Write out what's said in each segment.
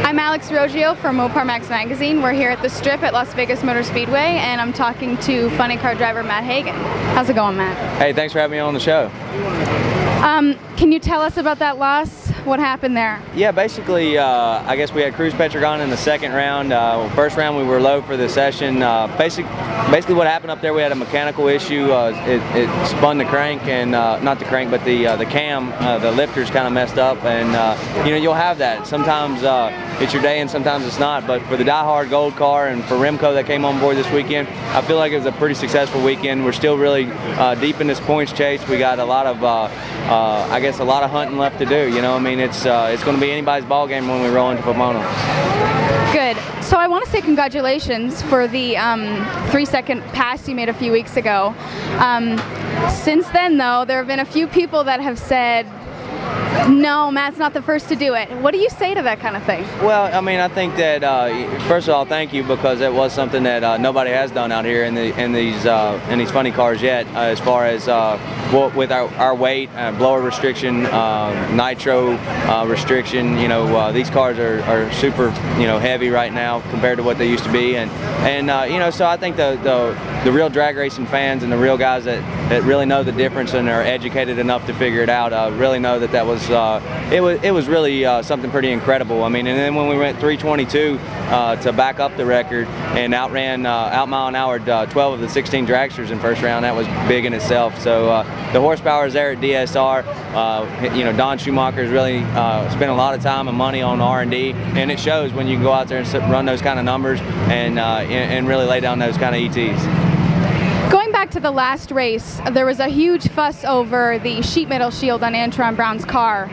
I'm Alex Roggio from MoparMax magazine. We're here at the Strip at Las Vegas Motor Speedway, and I'm talking to funny car driver Matt Hagan. How's it going, Matt? Hey, thanks for having me on the show. Can you tell us about that loss? What happened there? Yeah, basically, I guess we had Cruz Petragon in the second round. First round we were low for the session. Basically what happened up there, we had a mechanical issue. It spun the crank, and not the crank, but the cam, the lifters kind of messed up. And you know, you'll have that. Sometimes it's your day and sometimes it's not. But for the diehard gold car and for Remco that came on board this weekend, I feel like it was a pretty successful weekend. We're still really deep in this points chase. We got a lot of, I guess, a lot of hunting left to do. You know, I mean, it's going to be anybody's ball game when we roll into Pomona. Good. So I want to say congratulations for the 3-second pass you made a few weeks ago. Since then, though, there have been a few people that have said, no, Matt's not the first to do it. What do you say to that kind of thing? Well, I mean, I think that first of all, thank you, because it was something that nobody has done out here in these funny cars yet. As far as with our weight, blower restriction, nitro restriction, you know, these cars are super, you know, heavy right now compared to what they used to be, and you know, so I think the real drag racing fans and the real guys that really know the difference and are educated enough to figure it out really know that was it was really something pretty incredible. I mean, and then when we went 322 to back up the record and outran out mile an hour 12 of the 16 dragsters in first round, that was big in itself. So the horsepower is there at DSR. You know, Don Schumacher's really spent a lot of time and money on R&D, and it shows when you can go out there and run those kind of numbers and really lay down those kind of ETs. Going back to the last race, there was a huge fuss over the sheet metal shield on Antron Brown's car,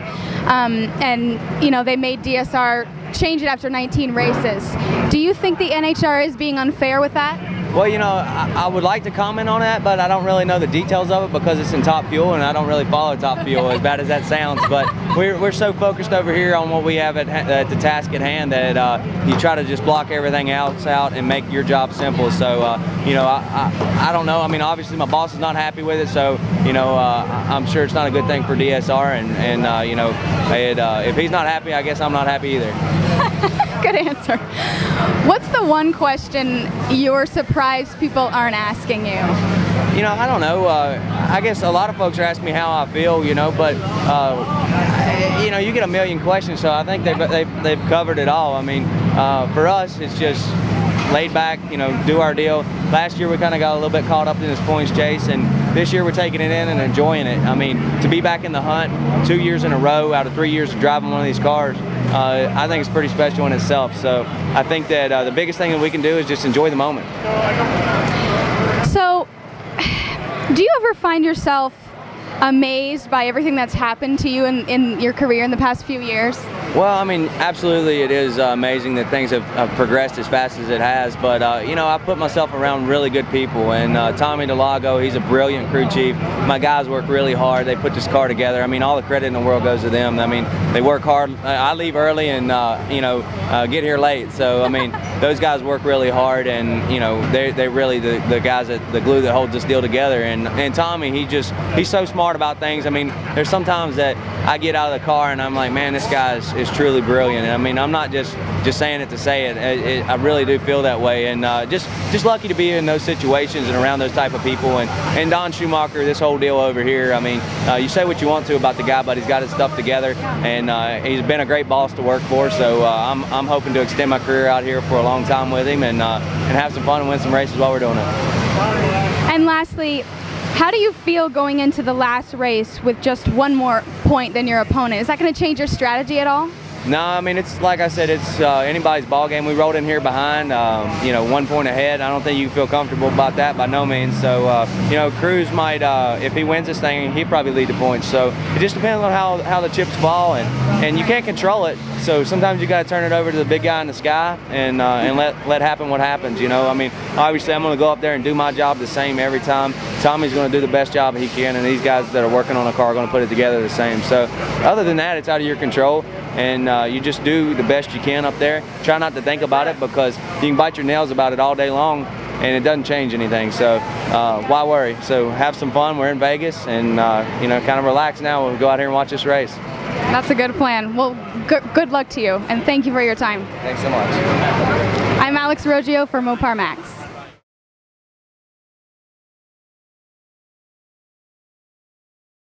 and you know, they made DSR change it after 19 races. Do you think the NHRA is being unfair with that? Well, you know, I would like to comment on that, but I don't really know the details of it because it's in Top Fuel, and I don't really follow Top Fuel, as bad as that sounds. But we're so focused over here on what we have at the task at hand that you try to just block everything else out and make your job simple. So, you know, I don't know. I mean, obviously my boss is not happy with it, so, you know, I'm sure it's not a good thing for DSR, and you know, if he's not happy, I guess I'm not happy either. Good answer. What's the one question you're surprised people aren't asking you? You know, I don't know. I guess a lot of folks are asking me how I feel, you know, but you know, you get a million questions, so I think they've covered it all. I mean, for us, it's just laid back, you know, do our deal. Last year we kind of got a little bit caught up in this points chase, and this year we're taking it in and enjoying it. I mean, to be back in the hunt 2 years in a row out of 3 years of driving one of these cars, I think it's pretty special in itself. So I think that the biggest thing that we can do is just enjoy the moment. So, do you ever find yourself amazed by everything that's happened to you in your career in the past few years? Well, I mean, absolutely, it is amazing that things have progressed as fast as it has, but you know, I put myself around really good people, and Tommy DeLago, he's a brilliant crew chief. My guys work really hard. They put this car together. I mean, all the credit in the world goes to them. I mean, they work hard. I leave early and you know, get here late, so I mean, those guys work really hard, and you know, they really the guys the glue that holds this deal together. And Tommy, he's so smart about things. I mean, there's sometimes that I get out of the car and I'm like, man, this guy is truly brilliant. And I mean, I'm not just saying it to say it. I really do feel that way, and just lucky to be in those situations and around those type of people. And Don Schumacher, this whole deal over here, I mean, you say what you want to about the guy, but he's got his stuff together, and he's been a great boss to work for. So I'm hoping to extend my career out here for a long time with him, and have some fun and win some races while we're doing it. And lastly, how do you feel going into the last race with just one more point than your opponent? Is that going to change your strategy at all? No, I mean, it's like I said, it's anybody's ball game. We rolled in here behind, you know, 1 point ahead. I don't think you can feel comfortable about that by no means. So, you know, Cruz might, if he wins this thing, he'd probably lead the points. So it just depends on how the chips fall, and you can't control it. So sometimes you got to turn it over to the big guy in the sky and let happen what happens. You know, I mean, obviously I'm going to go up there and do my job the same every time. Tommy's going to do the best job he can, and these guys that are working on the car are going to put it together the same. So other than that, it's out of your control. And you just do the best you can up there. Try not to think about it, because you can bite your nails about it all day long and it doesn't change anything. So why worry? So have some fun. We're in Vegas, and you know, kind of relax now. We'll go out here and watch this race. That's a good plan. Well, good luck to you, and thank you for your time. Thanks so much. I'm Alex Roggio for MoparMax.